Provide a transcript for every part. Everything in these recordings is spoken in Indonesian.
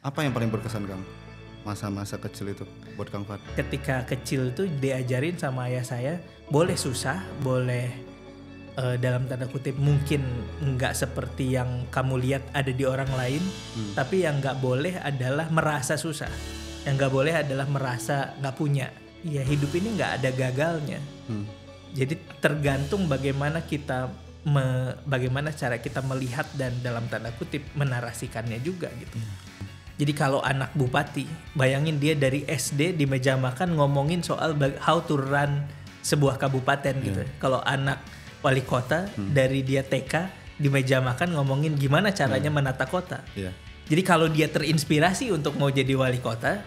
Apa yang paling berkesan Kang? Masa-masa kecil itu buat Kang Fat. Ketika kecil tuh diajarin sama ayah saya, boleh susah, boleh dalam tanda kutip mungkin nggak seperti yang kamu lihat ada di orang lain, tapi yang nggak boleh adalah merasa susah, yang nggak boleh adalah merasa nggak punya. Ya hidup ini nggak ada gagalnya. Jadi tergantung bagaimana bagaimana cara kita melihat dan dalam tanda kutip menarasikannya juga gitu. Jadi kalau anak bupati, bayangin dia dari SD di meja makan ngomongin soal how to run sebuah kabupaten gitu. Kalau anak wali kota dari dia TK di meja makan ngomongin gimana caranya menata kota. Jadi kalau dia terinspirasi untuk mau jadi wali kota,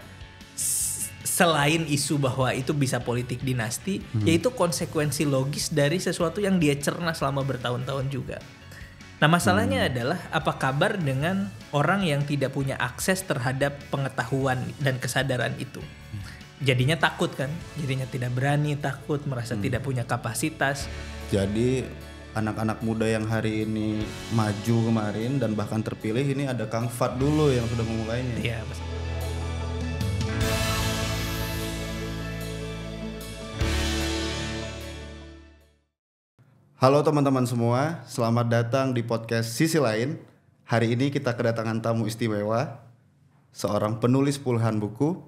selain isu bahwa itu bisa politik dinasti, yaitu konsekuensi logis dari sesuatu yang dia cerna selama bertahun-tahun juga. Nah masalahnya adalah apa kabar dengan orang yang tidak punya akses terhadap pengetahuan dan kesadaran itu. Jadinya takut kan, jadinya tidak berani, takut, merasa tidak punya kapasitas. Jadi anak-anak muda yang hari ini maju kemarin dan bahkan terpilih, ini ada Kang Fat dulu yang sudah memulainya. Iya. Halo teman-teman semua, selamat datang di podcast Sisi Lain. Hari ini kita kedatangan tamu istimewa, seorang penulis puluhan buku,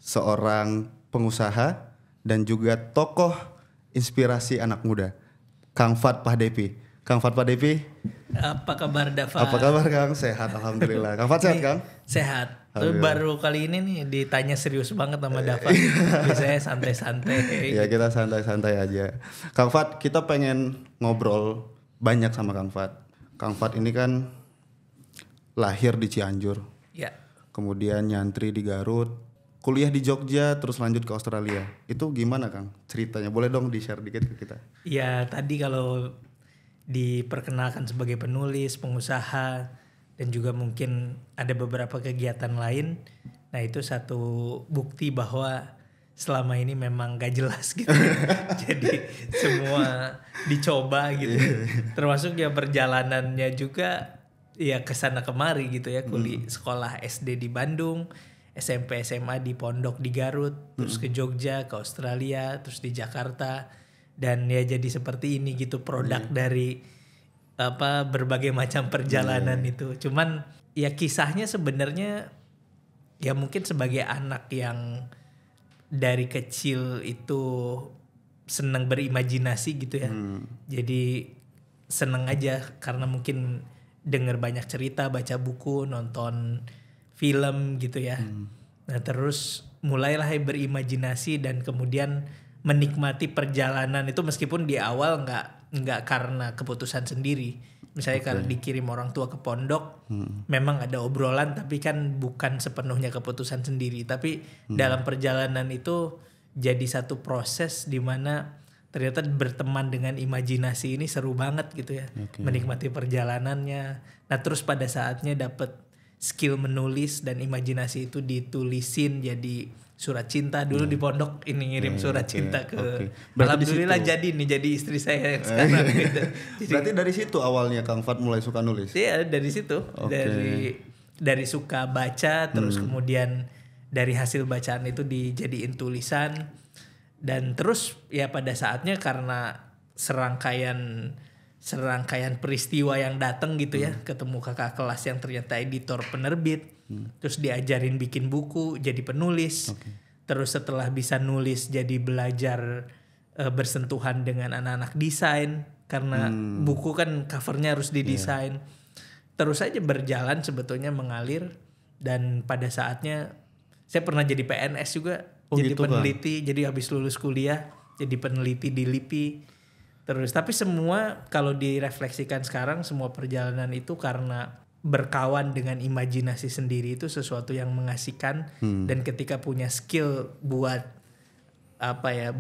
seorang pengusaha, dan juga tokoh inspirasi anak muda, Kang Fat Pahdevi. Kang Fat Pahdevi, apa kabar Dava? apa kabar Kang? Sehat alhamdulillah. Kang Fat sehat Kang? Sehat. Baru kali ini nih ditanya serius banget sama Dava. Biasanya santai-santai. Ya kita santai-santai aja. Kang Fat, kita pengen ngobrol banyak sama Kang Fat. Kang Fat ini kan lahir di Cianjur. Ya. Kemudian nyantri di Garut, kuliah di Jogja, terus lanjut ke Australia. Itu gimana Kang ceritanya? Boleh dong di-share dikit ke kita? Ya tadi kalau diperkenalkan sebagai penulis, pengusaha, dan juga mungkin ada beberapa kegiatan lain. Nah itu satu bukti bahwa selama ini memang gak jelas gitu. Jadi semua dicoba gitu. Termasuk ya perjalanannya juga ya kesana kemari gitu ya. Sekolah SD di Bandung, SMP SMA di Pondok di Garut, terus ke Jogja, ke Australia, terus di Jakarta. Dan ya jadi seperti ini gitu produk dari berbagai macam perjalanan itu. Cuman ya kisahnya sebenarnya ya mungkin sebagai anak yang dari kecil itu senang berimajinasi gitu ya. Jadi seneng aja karena mungkin dengar banyak cerita, baca buku, nonton film gitu ya. Nah terus mulailah berimajinasi dan kemudian menikmati perjalanan itu meskipun di awal nggak karena keputusan sendiri. Misalnya kalau dikirim orang tua ke pondok, memang ada obrolan tapi kan bukan sepenuhnya keputusan sendiri. Tapi dalam perjalanan itu jadi satu proses di mana ternyata berteman dengan imajinasi ini seru banget gitu ya. Menikmati perjalanannya. Nah terus pada saatnya dapat skill menulis dan imajinasi itu ditulisin jadi surat cinta dulu di pondok ini ngirim surat cinta ke alhamdulillah jadi istri saya yang sekarang gitu. Jadi, berarti dari situ awalnya Kang Fat mulai suka nulis? Iya dari situ dari suka baca terus kemudian dari hasil bacaan itu dijadiin tulisan dan terus ya pada saatnya karena serangkaian peristiwa yang datang gitu ya, ketemu kakak kelas yang ternyata editor penerbit, terus diajarin bikin buku, jadi penulis, terus setelah bisa nulis jadi belajar bersentuhan dengan anak-anak desain karena buku kan covernya harus didesain, terus aja berjalan sebetulnya mengalir dan pada saatnya saya pernah jadi PNS juga, jadi gitu peneliti, jadi habis lulus kuliah jadi peneliti di LIPI. Terus tapi semua kalau direfleksikan sekarang semua perjalanan itu karena berkawan dengan imajinasi sendiri itu sesuatu yang mengasihkan dan ketika punya skill buat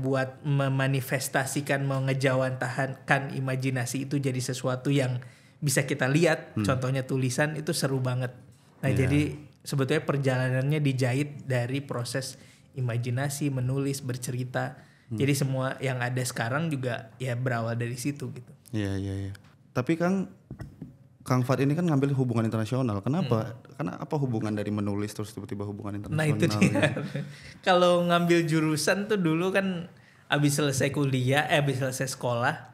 buat memanifestasikan mengejawantahkan imajinasi itu jadi sesuatu yang bisa kita lihat contohnya tulisan itu seru banget. Nah jadi sebetulnya perjalanannya dijahit dari proses imajinasi, menulis, bercerita. Jadi semua yang ada sekarang juga ya berawal dari situ gitu. Iya. Tapi Kang, Kang Fad ini kan ngambil hubungan internasional. Kenapa? Karena apa hubungan dari menulis terus tiba-tiba hubungan internasional? Nah itu dia. Kalau ngambil jurusan tuh dulu kan abis selesai kuliah, abis selesai sekolah,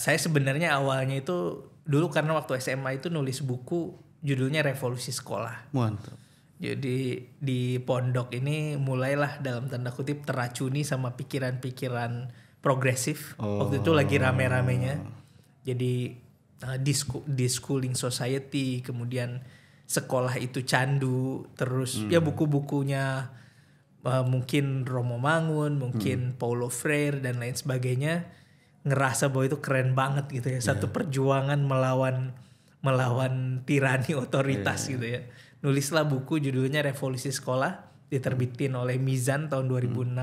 saya sebenarnya awalnya itu dulu karena waktu SMA itu nulis buku judulnya Revolusi Sekolah. Mantap. Jadi di pondok ini mulailah dalam tanda kutip teracuni sama pikiran-pikiran progresif. Waktu itu lagi rame-ramenya. Jadi deschooling society, kemudian sekolah itu candu, terus ya buku-bukunya mungkin Romo Mangun, mungkin Paulo Freire dan lain sebagainya, ngerasa bahwa itu keren banget gitu ya. Satu perjuangan melawan tirani otoritas gitu ya. Nulislah buku judulnya Revolusi Sekolah, diterbitin oleh Mizan tahun 2006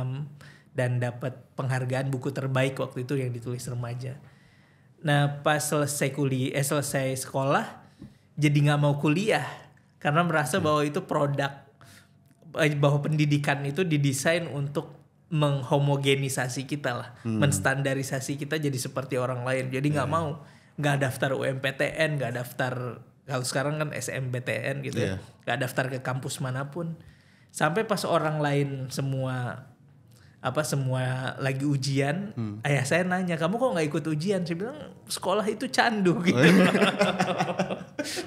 dan dapat penghargaan buku terbaik waktu itu yang ditulis remaja. Nah pas selesai sekolah jadi nggak mau kuliah karena merasa bahwa itu bahwa pendidikan itu didesain untuk menghomogenisasi kita lah, menstandarisasi kita jadi seperti orang lain. Jadi nggak daftar UMPTN, nggak daftar, kalau sekarang kan SMPTN gitu ya, nggak daftar ke kampus manapun. Sampai pas orang lain semua lagi ujian, ayah saya nanya, kamu kok nggak ikut ujian? Saya bilang sekolah itu candu gitu.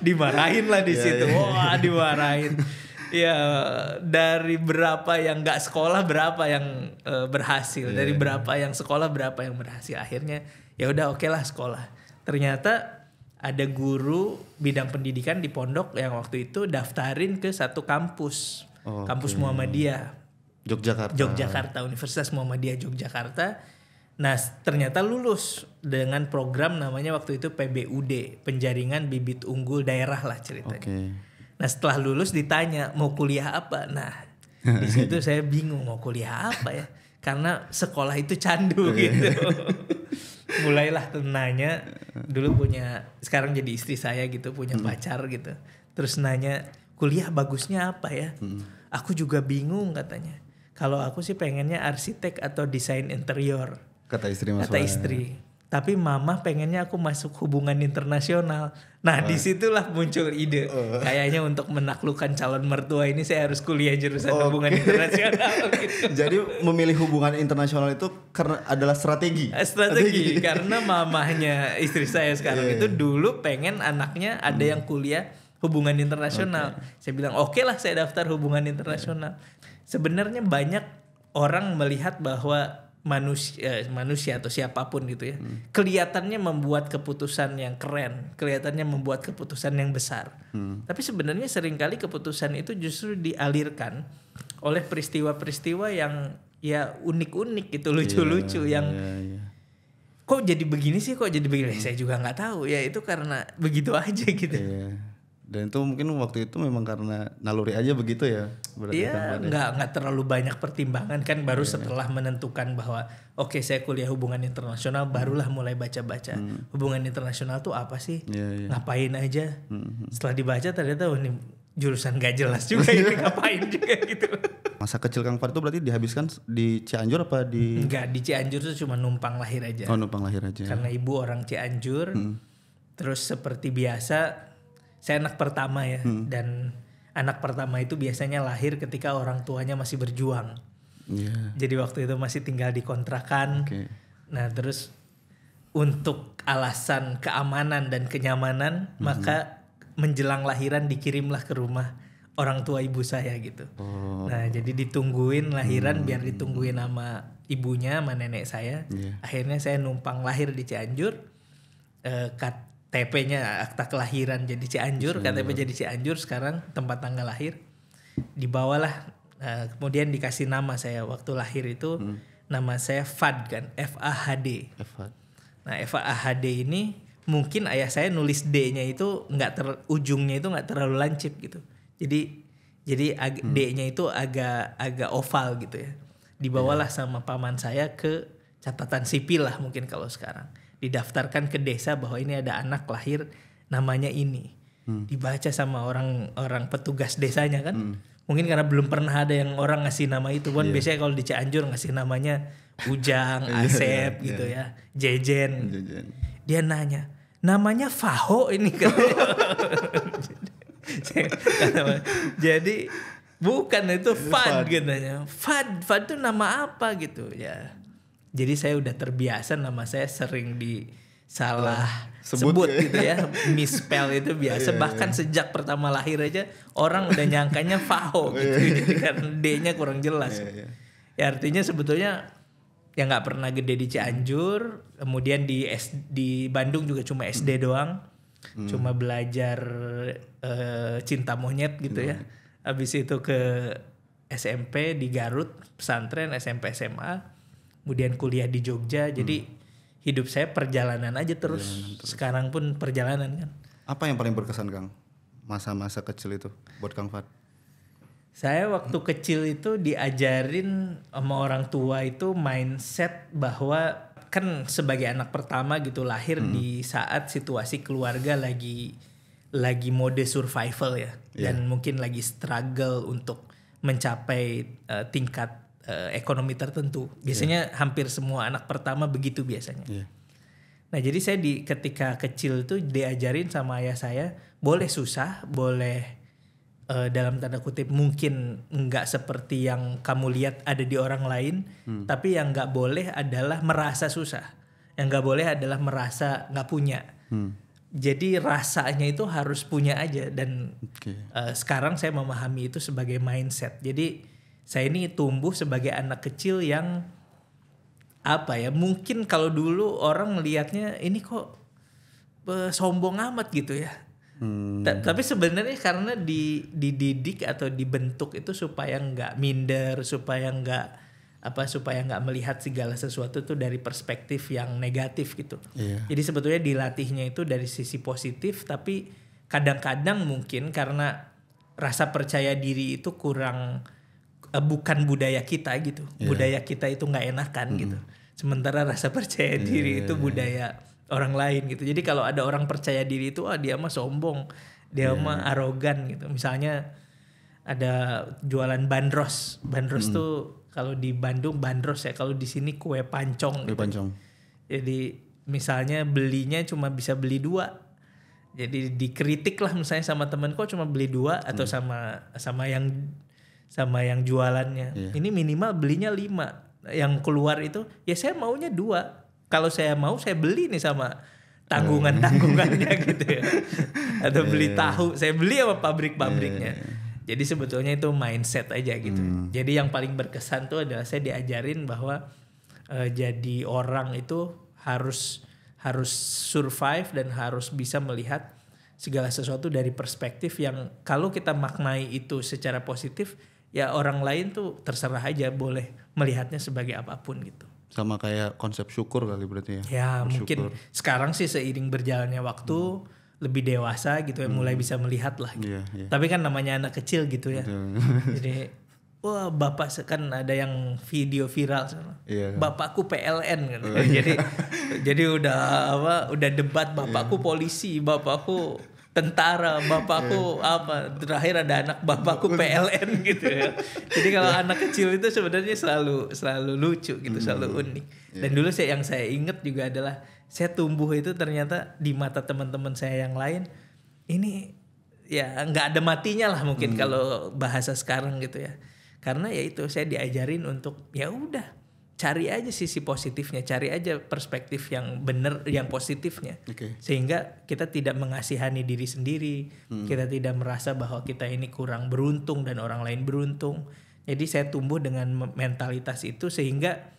Dimarahin lah di situ. Wah dimarahin. Ya dari berapa yang nggak sekolah berapa yang berhasil, dari berapa yang sekolah berapa yang berhasil. Akhirnya ya udah oke lah sekolah. Ternyata ada guru bidang pendidikan di pondok yang waktu itu daftarin ke satu kampus, kampus Muhammadiyah. Yogyakarta, Universitas Muhammadiyah Yogyakarta. Nah ternyata lulus dengan program namanya waktu itu PBUD, Penjaringan Bibit Unggul Daerah lah ceritanya. Nah setelah lulus ditanya mau kuliah apa. Nah di situ saya bingung mau kuliah apa ya, karena sekolah itu candu gitu. Mulailah tuh nanya, dulu sekarang jadi istri saya gitu, punya pacar gitu. Terus nanya kuliah bagusnya apa ya? Aku juga bingung katanya. Kalau aku sih pengennya arsitek atau desain interior. Kata istri. Tapi mama pengennya aku masuk hubungan internasional. Nah disitulah muncul ide. Kayaknya untuk menaklukkan calon mertua ini saya harus kuliah jurusan hubungan internasional. Gitu. Jadi memilih hubungan internasional itu karena adalah strategi. Karena mamahnya istri saya sekarang itu dulu pengen anaknya ada yang kuliah hubungan internasional. Saya bilang oke lah saya daftar hubungan internasional. Sebenarnya banyak orang melihat bahwa manusia atau siapapun gitu ya, kelihatannya membuat keputusan yang keren, kelihatannya membuat keputusan yang besar. Tapi sebenarnya seringkali keputusan itu justru dialirkan oleh peristiwa-peristiwa yang ya unik-unik gitu, lucu-lucu yang kok jadi begini sih, kok jadi begini. Saya juga nggak tahu ya, itu karena begitu aja gitu. Dan itu mungkin waktu itu memang karena naluri aja begitu ya. Iya, nggak terlalu banyak pertimbangan kan, baru setelah menentukan bahwa oke, saya kuliah hubungan internasional, barulah mulai baca-baca hubungan internasional tuh apa sih, ngapain aja. Setelah dibaca ternyata ini jurusan gak jelas juga, ini ngapain juga gitu. Masa kecil Kang Fad itu berarti dihabiskan di Cianjur apa di? Enggak, di Cianjur tuh cuma numpang lahir aja. Numpang lahir aja. Karena ibu orang Cianjur. Terus seperti biasa saya anak pertama ya, dan anak pertama itu biasanya lahir ketika orang tuanya masih berjuang. Jadi waktu itu masih tinggal di kontrakan. Nah terus untuk alasan keamanan dan kenyamanan, maka menjelang lahiran dikirimlah ke rumah orang tua ibu saya gitu. Nah jadi ditungguin lahiran biar ditungguin sama ibunya, sama nenek saya. Akhirnya saya numpang lahir di Cianjur. KTP-nya akta kelahiran jadi Cianjur, KTP jadi Cianjur, sekarang tempat tanggal lahir. Dibawalah, kemudian dikasih nama saya waktu lahir itu, nama saya Fad kan, F-A-H-D. Nah F-A-H-D ini mungkin ayah saya nulis D-nya itu ujungnya itu nggak terlalu lancip gitu. Jadi D-nya itu agak oval gitu ya. Dibawalah sama paman saya ke catatan sipil lah mungkin kalau sekarang. Didaftarkan ke desa bahwa ini ada anak lahir namanya ini. Dibaca sama orang petugas desanya kan. Mungkin karena belum pernah ada yang orang ngasih nama itu. Biasanya kalau di Cianjur ngasih namanya Ujang, Asep gitu ya, Jejen. Dia nanya, namanya Faho ini katanya. Jadi bukan, itu Fad katanya. Fad itu nama apa gitu ya. Jadi saya udah terbiasa nama saya sering disalah sebut gitu ya. Misspell itu biasa. Bahkan sejak pertama lahir aja orang udah nyangkanya Faho gitu. Jadi karena D-nya kurang jelas. Ya artinya sebetulnya yang nggak pernah gede di Cianjur, kemudian di Bandung juga cuma SD doang, cuma belajar cinta monyet gitu ya. Habis itu ke SMP di Garut, pesantren, SMP SMA, kemudian kuliah di Jogja. Jadi hidup saya perjalanan aja terus. Sekarang pun perjalanan kan. Apa yang paling berkesan Kang masa-masa kecil itu buat Kang Fad? Saya waktu kecil itu diajarin sama orang tua itu mindset bahwa kan sebagai anak pertama gitu lahir di saat situasi keluarga lagi mode survival ya, dan mungkin lagi struggle untuk mencapai tingkat ekonomi tertentu. Biasanya hampir semua anak pertama begitu biasanya. Nah jadi saya ketika kecil tuh diajarin sama ayah saya, boleh susah, boleh dalam tanda kutip mungkin nggak seperti yang kamu lihat ada di orang lain, tapi yang nggak boleh adalah merasa susah, yang nggak boleh adalah merasa nggak punya. Jadi rasanya itu harus punya aja, dan sekarang saya memahami itu sebagai mindset. Jadi saya ini tumbuh sebagai anak kecil yang apa ya, mungkin kalau dulu orang melihatnya ini kok sombong amat gitu ya. Tapi sebenarnya karena dididik atau dibentuk itu supaya nggak minder, supaya nggak melihat segala sesuatu tuh dari perspektif yang negatif gitu. Jadi sebetulnya dilatihnya itu dari sisi positif, tapi kadang-kadang mungkin karena rasa percaya diri itu kurang, bukan budaya kita gitu. Budaya kita itu nggak enakan gitu. Sementara rasa percaya diri itu budaya orang lain gitu. Jadi kalau ada orang percaya diri itu, dia mah sombong, dia mah arogan gitu. Misalnya ada jualan bandros. Bandros tuh kalau di Bandung bandros ya, kalau di sini kue pancong. Kue pancong. Jadi misalnya belinya cuma bisa beli 2. Jadi dikritik lah misalnya sama temen, kok cuma beli 2 atau sama yang jualannya. Ini minimal belinya 5. Yang keluar itu ya saya maunya 2. Kalau saya mau saya beli nih sama tanggungannya gitu ya. Atau beli tahu, saya beli sama pabrik-pabriknya. Jadi sebetulnya itu mindset aja gitu. Jadi yang paling berkesan tuh adalah saya diajarin bahwa jadi orang itu harus survive dan harus bisa melihat segala sesuatu dari perspektif yang kalau kita maknai itu secara positif, ya orang lain tuh terserah aja boleh melihatnya sebagai apapun gitu. Sama kayak konsep syukur kali berarti ya. Ya mungkin sekarang sih seiring berjalannya waktu lebih dewasa gitu ya, mulai bisa melihat lah gitu. Tapi kan namanya anak kecil gitu ya. Jadi wah bapak kan ada yang video viral bapakku PLN kan. Jadi udah debat, bapakku polisi, bapakku tentara, bapakku apa, terakhir ada anak bapakku PLN gitu ya. Jadi kalau anak kecil itu sebenarnya selalu lucu gitu, selalu unik. Dan dulu yang saya ingat juga adalah saya tumbuh itu ternyata di mata teman-teman saya yang lain ini ya nggak ada matinya lah mungkin kalau bahasa sekarang gitu ya. Karena ya itu saya diajarin untuk ya udah cari aja sisi positifnya, cari aja perspektif yang benar, yang positifnya. Sehingga kita tidak mengasihani diri sendiri, kita tidak merasa bahwa kita ini kurang beruntung dan orang lain beruntung. Jadi saya tumbuh dengan mentalitas itu, sehingga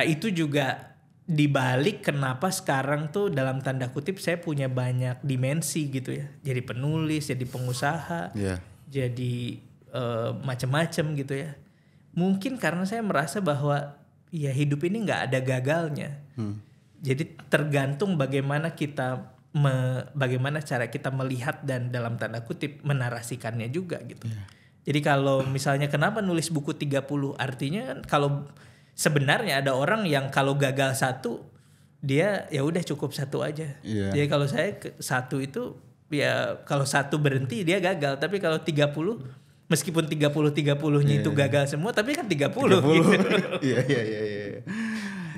itu juga dibalik kenapa sekarang tuh dalam tanda kutip saya punya banyak dimensi gitu ya. Jadi penulis, jadi pengusaha, jadi macam-macam gitu ya. Mungkin karena saya merasa bahwa ya hidup ini nggak ada gagalnya. Jadi tergantung bagaimana bagaimana cara kita melihat dan dalam tanda kutip menarasikannya juga gitu. Jadi kalau misalnya kenapa nulis buku 30, artinya kan kalau sebenarnya ada orang yang kalau gagal 1 dia ya udah cukup 1 aja. Jadi kalau saya 1 itu ya kalau 1 berhenti dia gagal, tapi kalau 30 meskipun 30-30-nya itu gagal semua, tapi kan 30. Gitu.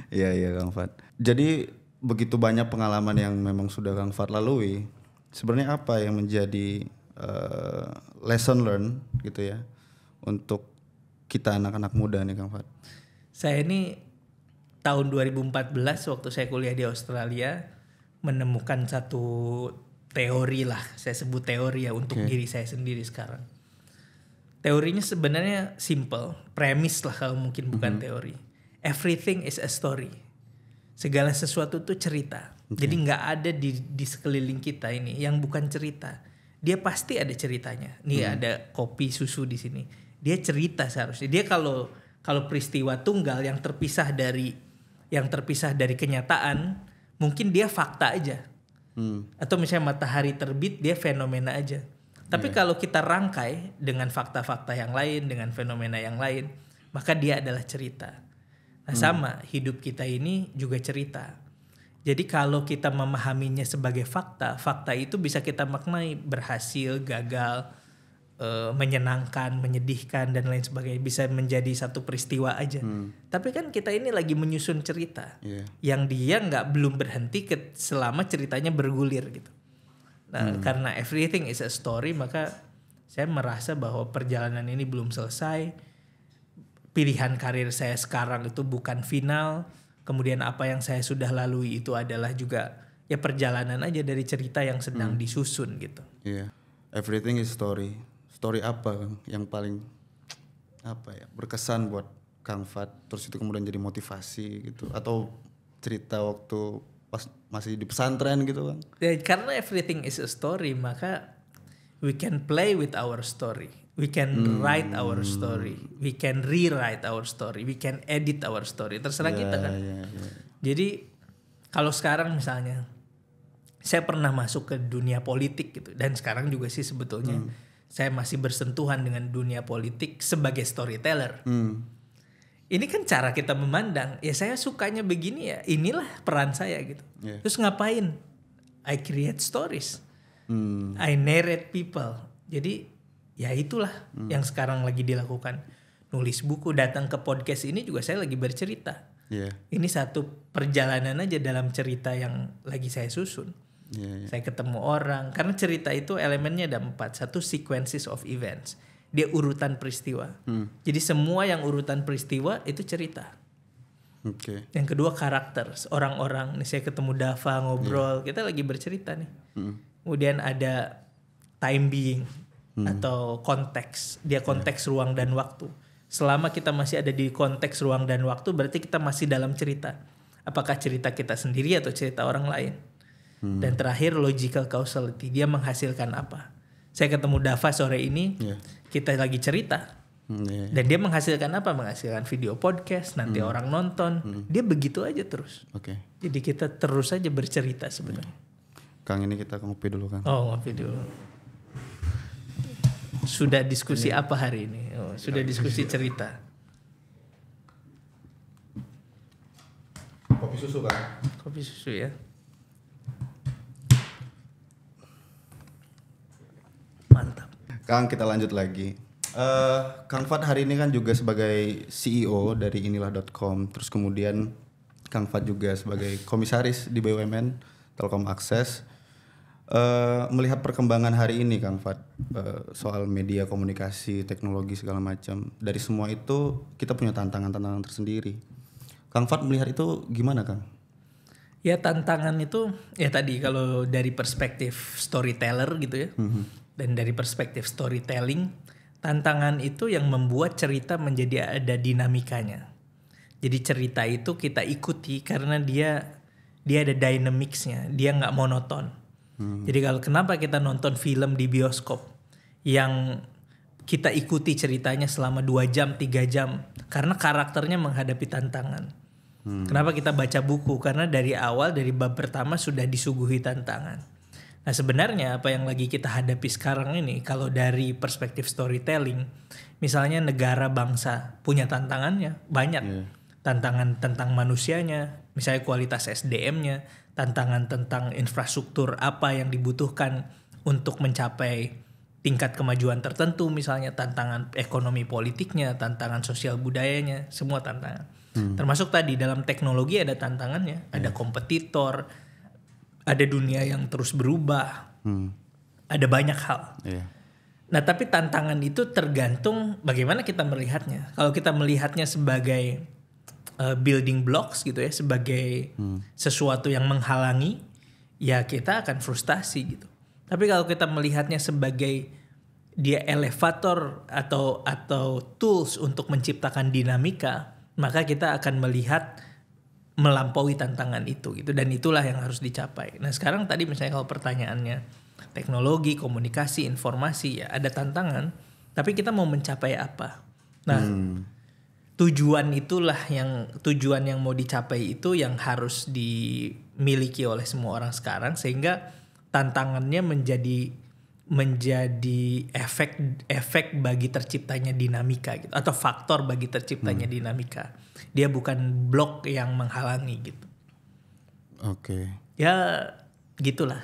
Iya Kang Fad. Jadi begitu banyak pengalaman yang memang sudah Kang Fat lalui, sebenarnya apa yang menjadi lesson learn gitu ya untuk kita anak-anak muda nih Kang Fat? Saya ini tahun 2014 waktu saya kuliah di Australia menemukan satu teori lah, saya sebut teori ya untuk diri saya sendiri sekarang. Teorinya sebenarnya simple, premis lah kalau mungkin bukan teori. Everything is a story. Segala sesuatu itu cerita. Jadi nggak ada di sekeliling kita ini yang bukan cerita. Dia pasti ada ceritanya. Nih ada kopi susu di sini. Dia cerita seharusnya. Dia kalau peristiwa tunggal yang terpisah dari kenyataan, mungkin dia fakta aja. Atau misalnya matahari terbit, dia fenomena aja. Tapi kalau kita rangkai dengan fakta-fakta yang lain, dengan fenomena yang lain, maka dia adalah cerita. Nah sama, hidup kita ini juga cerita. Jadi kalau kita memahaminya sebagai fakta, fakta itu bisa kita maknai berhasil, gagal, menyenangkan, menyedihkan dan lain sebagainya. Bisa menjadi satu peristiwa aja. Tapi kan kita ini lagi menyusun cerita yang dia belum berhenti selama ceritanya bergulir gitu. Nah karena everything is a story, maka saya merasa bahwa perjalanan ini belum selesai. Pilihan karir saya sekarang itu bukan final. Kemudian apa yang saya sudah lalui itu adalah juga ya perjalanan aja dari cerita yang sedang disusun gitu. Iya. Everything is story. Story apa Kang yang paling berkesan buat Kang Fat, terus itu kemudian jadi motivasi gitu, atau cerita waktu pas masih di pesantren gitu Kang? Ya, karena everything is a story, maka we can play with our story. We can write our story, we can rewrite our story, we can edit our story. Terserah kita kan. Jadi kalau sekarang misalnya saya pernah masuk ke dunia politik gitu, dan sekarang juga sih sebetulnya saya masih bersentuhan dengan dunia politik sebagai storyteller. Ini kan cara kita memandang. Ya saya sukanya begini ya, inilah peran saya gitu. Terus ngapain? I create stories, I narrate people. Jadi ya itulah yang sekarang lagi dilakukan. Nulis buku, datang ke podcast ini juga saya lagi bercerita. Ini satu perjalanan aja dalam cerita yang lagi saya susun. Saya ketemu orang. Karena cerita itu elemennya ada 4. Satu, sequences of events. Dia urutan peristiwa. Jadi semua yang urutan peristiwa itu cerita. Yang kedua, karakter. Orang-orang. Nih saya ketemu Dava, ngobrol. Kita lagi bercerita nih. Kemudian ada time being. Atau konteks. Dia konteks ruang dan waktu. Selama kita masih ada di konteks ruang dan waktu, berarti kita masih dalam cerita. Apakah cerita kita sendiri atau cerita orang lain. Dan terakhir, logical causality. Dia menghasilkan apa. Saya ketemu Dava sore ini, kita lagi cerita. Dan dia menghasilkan apa? Menghasilkan video podcast, nanti orang nonton. Dia begitu aja terus. Jadi kita terus aja bercerita sebenarnya. Kang, ini kita ngopi dulu Kang. Oh, ngopi dulu. Sudah diskusi apa hari ini? Oh, sudah diskusi cerita. Kopi susu Kang. Kopi susu ya. Mantap. Kang, kita lanjut lagi. Kang Fat hari ini kan juga sebagai CEO dari inilah.com. Terus kemudian Kang Fat juga sebagai komisaris di BUMN Telkom Akses. Melihat perkembangan hari ini Kang Fat, soal media komunikasi, teknologi segala macam, dari semua itu kita punya tantangan-tantangan tersendiri. Kang Fat melihat itu gimana Kang? Ya tantangan itu ya tadi kalau dari perspektif storyteller gitu ya, dan dari perspektif storytelling, tantangan itu yang membuat cerita menjadi ada dinamikanya. Jadi cerita itu kita ikuti karena dia ada dynamicsnya, dia nggak monoton. Jadi kalau kenapa kita nonton film di bioskop yang kita ikuti ceritanya selama 2 jam, 3 jam, karena karakternya menghadapi tantangan. Kenapa kita baca buku? Karena dari awal, dari bab pertama sudah disuguhi tantangan. Nah sebenarnya apa yang lagi kita hadapi sekarang ini, kalau dari perspektif storytelling, misalnya negara bangsa punya tantangannya banyak. Tantangan tentang manusianya, misalnya kualitas SDM-nya, tantangan tentang infrastruktur apa yang dibutuhkan untuk mencapai tingkat kemajuan tertentu, misalnya tantangan ekonomi politiknya, tantangan sosial budayanya, semua tantangan. Termasuk tadi dalam teknologi ada tantangannya, ada kompetitor, ada dunia yang terus berubah, ada banyak hal. Nah tapi tantangan itu tergantung bagaimana kita melihatnya. Kalau kita melihatnya sebagai building blocks gitu ya, sebagai sesuatu yang menghalangi, ya kita akan frustasi gitu. Tapi kalau kita melihatnya sebagai dia elevator atau tools untuk menciptakan dinamika, maka kita akan melihat melampaui tantangan itu gitu, dan itulah yang harus dicapai. Nah sekarang tadi misalnya kalau pertanyaannya teknologi, komunikasi, informasi, ya ada tantangan, tapi kita mau mencapai apa? Nah tujuan yang mau dicapai itu yang harus dimiliki oleh semua orang sekarang, sehingga tantangannya menjadi efek bagi terciptanya dinamika gitu, atau faktor bagi terciptanya dinamika. Dia bukan blok yang menghalangi gitu. Ya gitulah.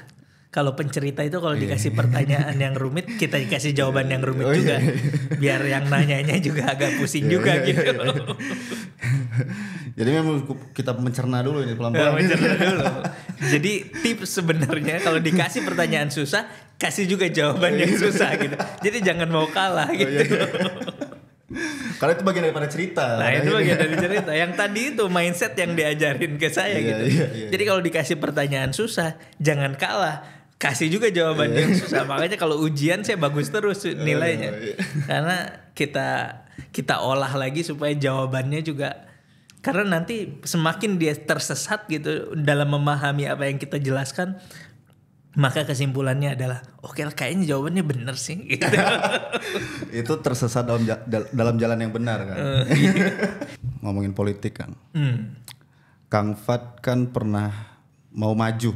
Kalau pencerita itu kalau dikasih pertanyaan yang rumit, kita dikasih jawaban yang rumit juga. Biar yang nanyanya juga agak pusing juga gitu. Jadi memang kita mencerna dulu ini pelan-pelan. Mencerna dulu. Jadi tips sebenarnya kalau dikasih pertanyaan susah, kasih juga jawaban yang susah gitu. Jadi jangan mau kalah gitu. Karena itu bagian daripada cerita. Nah itu bagian dari cerita. Yang tadi itu mindset yang diajarin ke saya gitu. Jadi kalau dikasih pertanyaan susah, jangan kalah, kasih juga jawaban yang susah. Makanya kalau ujian saya bagus terus nilainya. Karena kita olah lagi supaya jawabannya juga, karena nanti semakin dia tersesat gitu dalam memahami apa yang kita jelaskan, maka kesimpulannya adalah oke, kayaknya jawabannya benar sih gitu. Itu tersesat dalam jalan yang benar kan. Ngomongin politik kan. Kang Fat kan pernah mau maju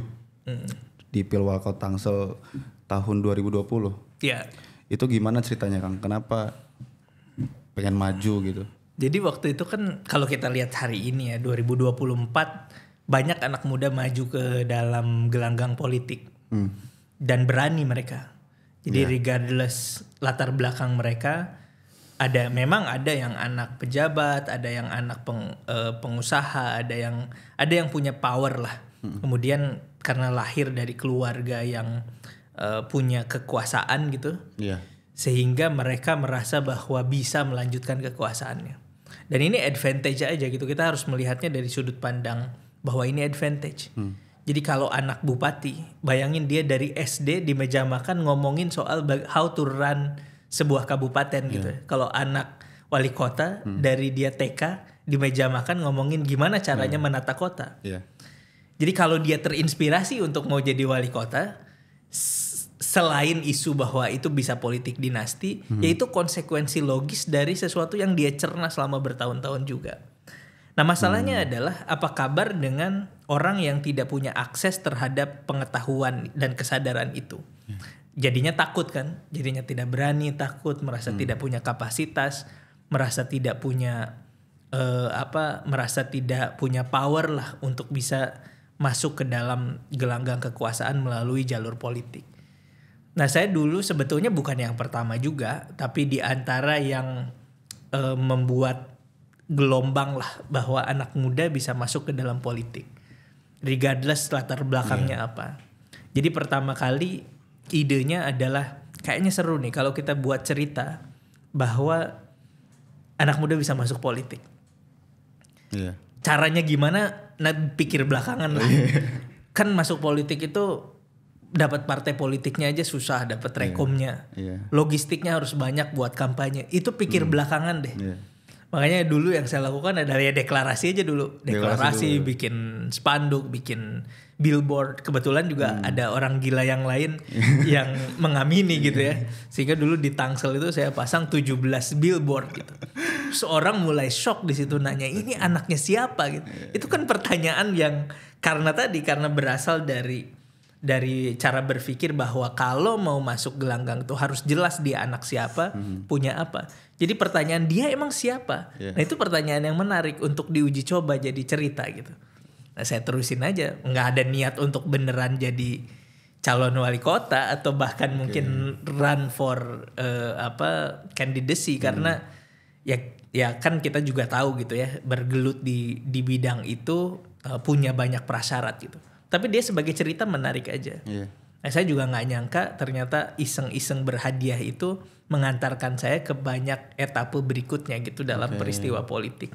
di Pilwalkot Tangsel tahun 2020. Iya. Itu gimana ceritanya Kang? Kenapa pengen maju gitu? Jadi waktu itu kan kalau kita lihat hari ini ya 2024, banyak anak muda maju ke dalam gelanggang politik. Dan berani mereka. Jadi regardless latar belakang mereka, memang ada yang anak pejabat, ada yang anak pengusaha, ada yang punya power lah. Kemudian karena lahir dari keluarga yang punya kekuasaan gitu, sehingga mereka merasa bahwa bisa melanjutkan kekuasaannya. Dan ini advantage aja gitu. Kita harus melihatnya dari sudut pandang bahwa ini advantage. Jadi kalau anak bupati, bayangin dia dari SD di meja makan ngomongin soal how to run sebuah kabupaten gitu. Kalau anak wali kota dari dia TK di meja makan ngomongin gimana caranya menata kota. Jadi kalau dia terinspirasi untuk mau jadi wali kota, selain isu bahwa itu bisa politik dinasti, yaitu konsekuensi logis dari sesuatu yang dia cerna selama bertahun-tahun juga. Nah masalahnya adalah apa kabar dengan orang yang tidak punya akses terhadap pengetahuan dan kesadaran itu. Jadinya takut kan, jadinya tidak berani, takut, merasa tidak punya kapasitas, merasa tidak punya merasa tidak punya power lah untuk bisa masuk ke dalam gelanggang kekuasaan melalui jalur politik. Nah saya dulu sebetulnya bukan yang pertama juga, tapi di antara yang membuat gelombang lah bahwa anak muda bisa masuk ke dalam politik, regardless latar belakangnya apa. Jadi pertama kali idenya adalah kayaknya seru nih kalau kita buat cerita bahwa anak muda bisa masuk politik. Caranya gimana? Nah pikir belakangan lah. Kan masuk politik itu dapat partai politiknya aja susah, dapat rekomnya, logistiknya harus banyak buat kampanye. Itu pikir belakangan deh. Makanya dulu yang saya lakukan adalah ya deklarasi aja dulu. Deklarasi, bikin spanduk, bikin billboard. Kebetulan juga ada orang gila yang lain yang mengamini gitu ya. Sehingga dulu di Tangsel itu saya pasang 17 billboard gitu. Seorang mulai shock di situ nanya, ini anaknya siapa gitu. Itu kan pertanyaan yang karena berasal dari cara berpikir bahwa kalau mau masuk gelanggang tuh harus jelas dia anak siapa, punya apa. Jadi pertanyaan dia emang siapa? Nah itu pertanyaan yang menarik untuk diuji coba jadi cerita gitu. Nah saya terusin aja, nggak ada niat untuk beneran jadi calon wali kota atau bahkan mungkin run for candidacy, karena ya kan kita juga tahu gitu ya, bergelut di bidang itu punya banyak prasyarat gitu. Tapi dia sebagai cerita menarik aja. Iya. Nah, saya juga nggak nyangka ternyata iseng-iseng berhadiah itu mengantarkan saya ke banyak etape berikutnya gitu dalam peristiwa politik.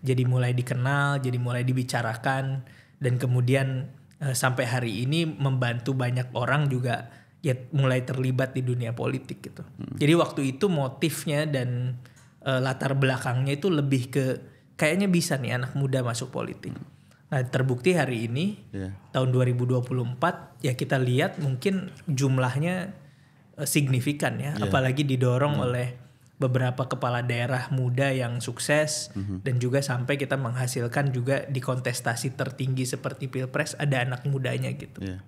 Jadi mulai dikenal, jadi mulai dibicarakan, dan kemudian sampai hari ini membantu banyak orang juga ya mulai terlibat di dunia politik gitu. Jadi waktu itu motifnya dan latar belakangnya itu lebih ke kayaknya bisa nih anak muda masuk politik. Nah, terbukti hari ini tahun 2024 ya kita lihat mungkin jumlahnya signifikan ya, apalagi didorong oleh beberapa kepala daerah muda yang sukses dan juga sampai kita menghasilkan juga di kontestasi tertinggi seperti Pilpres ada anak mudanya gitu. Iya.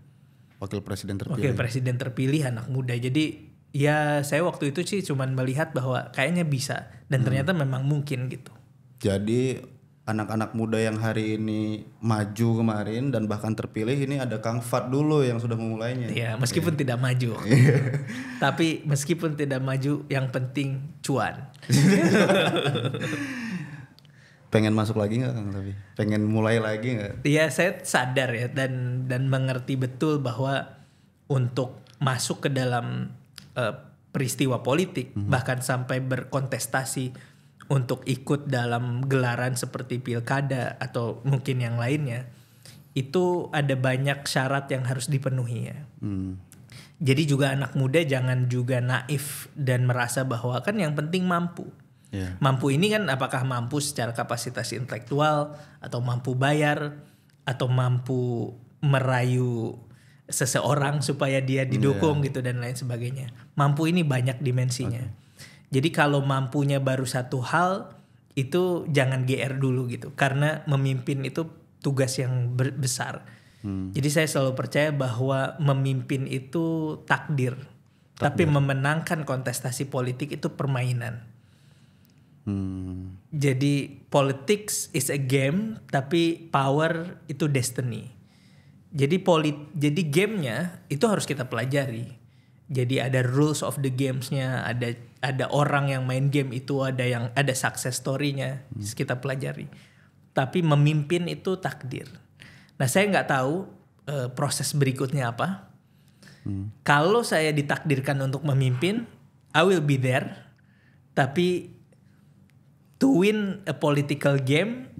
Wakil presiden terpilih. Wakil presiden terpilih anak muda. Jadi ya saya waktu itu sih cuman melihat bahwa kayaknya bisa dan ternyata memang mungkin gitu. Jadi anak-anak muda yang hari ini maju kemarin dan bahkan terpilih, ini ada Kang Fat dulu yang sudah memulainya. Ya meskipun tidak maju. Tapi meskipun tidak maju yang penting cuan. Pengen masuk lagi nggak Kang? Tapi pengen mulai lagi nggak? Iya, saya sadar ya dan mengerti betul bahwa untuk masuk ke dalam peristiwa politik bahkan sampai berkontestasi untuk ikut dalam gelaran seperti pilkada atau mungkin yang lainnya, itu ada banyak syarat yang harus dipenuhi ya. Jadi juga anak muda jangan juga naif dan merasa bahwa kan yang penting mampu. Mampu ini kan apakah mampu secara kapasitas intelektual atau mampu bayar atau mampu merayu seseorang supaya dia didukung gitu dan lain sebagainya. Mampu ini banyak dimensinya. Jadi kalau mampunya baru satu hal itu jangan GR dulu gitu, karena memimpin itu tugas yang besar. Jadi saya selalu percaya bahwa memimpin itu takdir. Tapi memenangkan kontestasi politik itu permainan. Jadi politics is a game, tapi power itu destiny. Jadi gamenya itu harus kita pelajari. Jadi ada rules of the games-nya, ada orang yang main game itu, ada success story-nya, kita pelajari. Tapi memimpin itu takdir. Nah, saya nggak tahu proses berikutnya apa. Kalau saya ditakdirkan untuk memimpin, I will be there. Tapi to win a political game,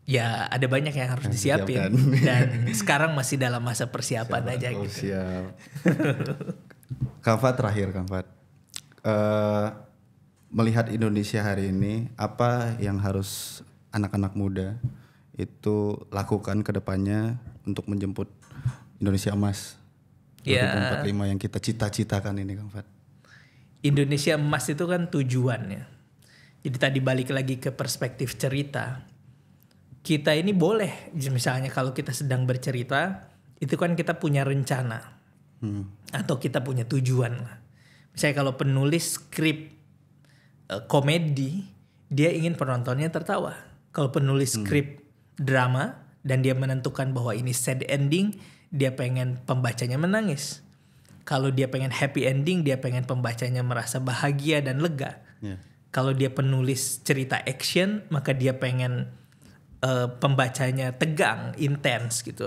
ya ada banyak yang harus disiapin. Dan sekarang masih dalam masa persiapan aja gitu. Siap. Kang Fat terakhir, Kang Fat. Melihat Indonesia hari ini, apa yang harus anak-anak muda itu lakukan ke depannya untuk menjemput Indonesia Emas 2045 yang kita cita-citakan ini, Kang Fat? Indonesia Emas itu kan tujuannya. Jadi tadi balik lagi ke perspektif cerita. Kita ini boleh, misalnya kalau kita sedang bercerita, itu kan kita punya rencana. Atau kita punya tujuan lah. Misalnya kalau penulis skrip komedi, dia ingin penontonnya tertawa. Kalau penulis skrip drama dan dia menentukan bahwa ini sad ending, dia pengen pembacanya menangis. Kalau dia pengen happy ending, dia pengen pembacanya merasa bahagia dan lega. Kalau dia penulis cerita action, maka dia pengen pembacanya tegang, intens gitu.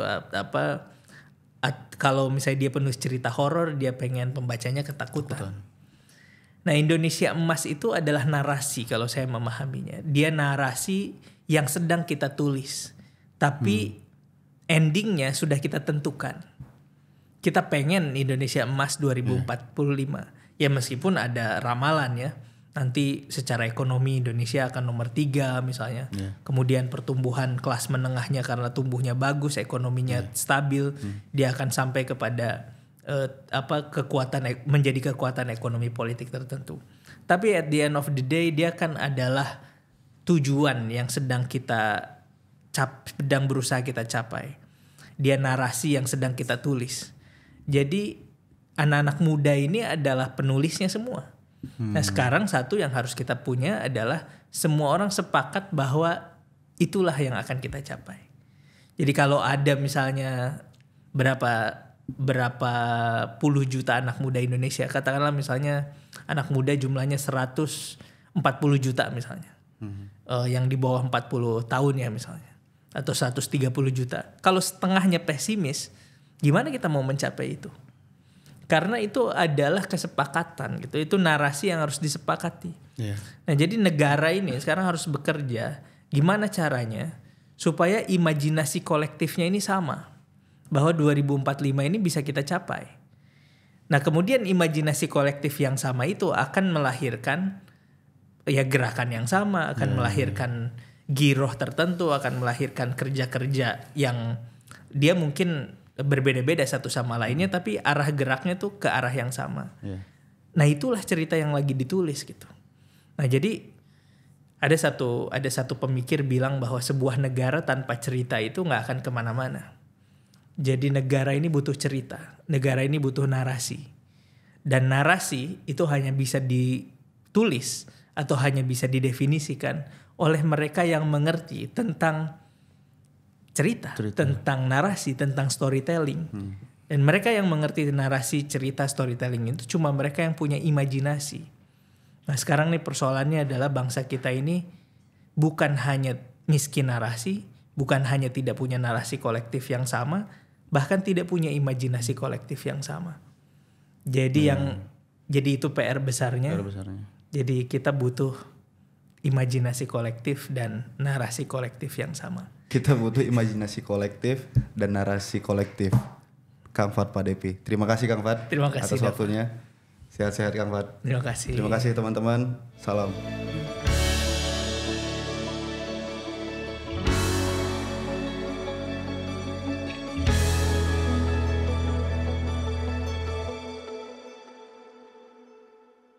Kalau misalnya dia penulis cerita horor, dia pengen pembacanya ketakutan. Nah, Indonesia Emas itu adalah narasi kalau saya memahaminya. Dia narasi yang sedang kita tulis. Tapi endingnya sudah kita tentukan. Kita pengen Indonesia Emas 2045. Ya meskipun ada ramalan ya. Nanti secara ekonomi Indonesia akan nomor 3 misalnya. Kemudian pertumbuhan kelas menengahnya karena tumbuhnya bagus, ekonominya stabil, dia akan sampai kepada menjadi kekuatan ekonomi politik tertentu. Tapi at the end of the day dia kan adalah tujuan yang sedang berusaha kita capai. Dia narasi yang sedang kita tulis. Jadi anak-anak muda ini adalah penulisnya semua. Nah sekarang satu yang harus kita punya adalah semua orang sepakat bahwa itulah yang akan kita capai. Jadi kalau ada misalnya berapa puluh juta anak muda Indonesia, katakanlah misalnya anak muda jumlahnya 100 40 juta misalnya. Yang di bawah 40 tahun ya misalnya. Atau 130 juta. Kalau setengahnya pesimis, gimana kita mau mencapai itu? Karena itu adalah kesepakatan gitu. Itu narasi yang harus disepakati. Yeah. Nah jadi negara ini sekarang harus bekerja. Gimana caranya supaya imajinasi kolektifnya ini sama. Bahwa 2045 ini bisa kita capai. Nah kemudian imajinasi kolektif yang sama itu akan melahirkan ya gerakan yang sama. Akan melahirkan giroh tertentu. Akan melahirkan kerja-kerja yang dia mungkin berbeda-beda satu sama lainnya, tapi arah geraknya tuh ke arah yang sama. Yeah. Nah itulah cerita yang lagi ditulis gitu. Nah jadi ada satu pemikir bilang bahwa sebuah negara tanpa cerita itu nggak akan kemana-mana. Jadi negara ini butuh cerita, negara ini butuh narasi, dan narasi itu hanya bisa ditulis atau hanya bisa didefinisikan oleh mereka yang mengerti tentang cerita, tentang narasi, tentang storytelling. Dan mereka yang mengerti narasi, cerita, storytelling itu cuma mereka yang punya imajinasi. Nah sekarang nih persoalannya adalah bangsa kita ini bukan hanya miskin narasi, bukan hanya tidak punya narasi kolektif yang sama, bahkan tidak punya imajinasi kolektif yang sama. Jadi jadi itu PR besarnya. Jadi kita butuh imajinasi kolektif dan narasi kolektif yang sama. Kita butuh imajinasi kolektif dan narasi kolektif. Kang Fad Padepi. Terima kasih Kang Fad. Terima kasih atas waktunya. Sehat-sehat Kang Fad. Terima kasih. Terima kasih teman-teman. Salam.